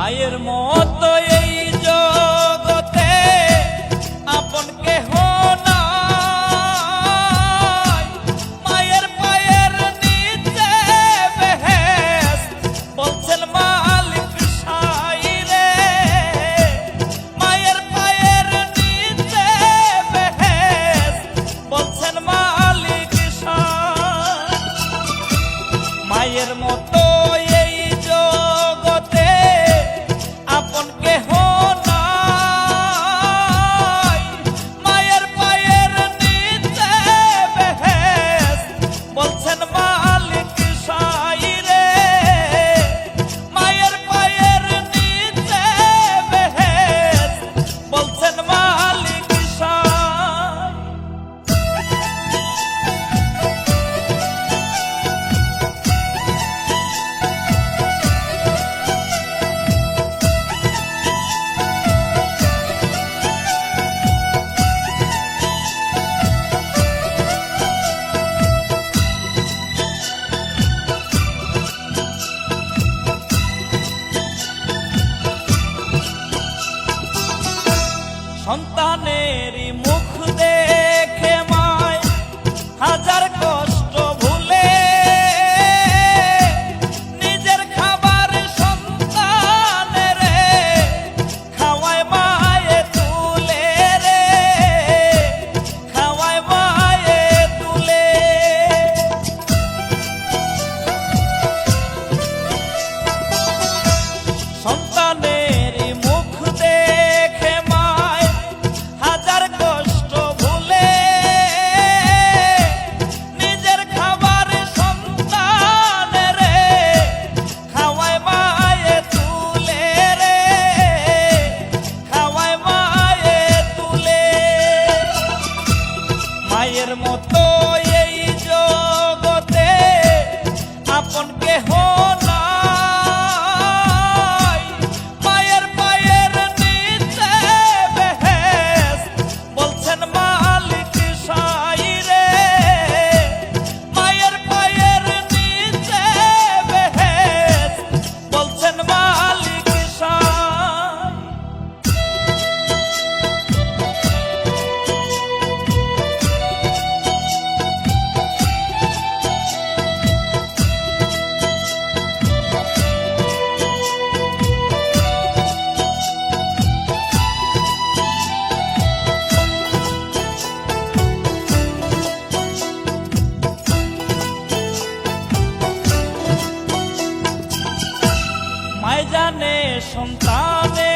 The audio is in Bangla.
মায়ের মতো এই জগতে আপন কেহ নাই। মায়ের পায়ের নিচে বেহেশত বলছেন মালিক সাই রে। মায়ের পায়ের নিচে বেহেশত বলছেন মালিক সাই। মায়ের মতো এই জগতে আপন কেহ নাই। মায়ের পায়ের নিচে বেহেশত বলছেন মালিক সাই রে। মায়ের পায়ের নিচে বেহেশত বলছেন মালিক সাই। সন্তানেরই মুখ দেখে মায় হাজার কষ্ট ভুলে নিজের খাবার সন্তানেরে খাওয়ায় মায়ে তুলে রে। খাওয়ায় মায়ে তুলে। সন্তানেরই মুখ দেখে মায় হাজার কষ্ট ভুলে নিজের খাবার সন্তানেরে খাওয়ায় মায়ে তুলে রে। খাওয়ায় মায়ে তুলে। মায়ের মতো এই জগতে আপন কেহ নাই। মায়ের পায়ের নিচে বেহেশত বলছেন মালিক সাই রে। মায়ের পায়ের নিচে বেহেশত বলছেন মালিক সাই। মায় জানে সন্তানে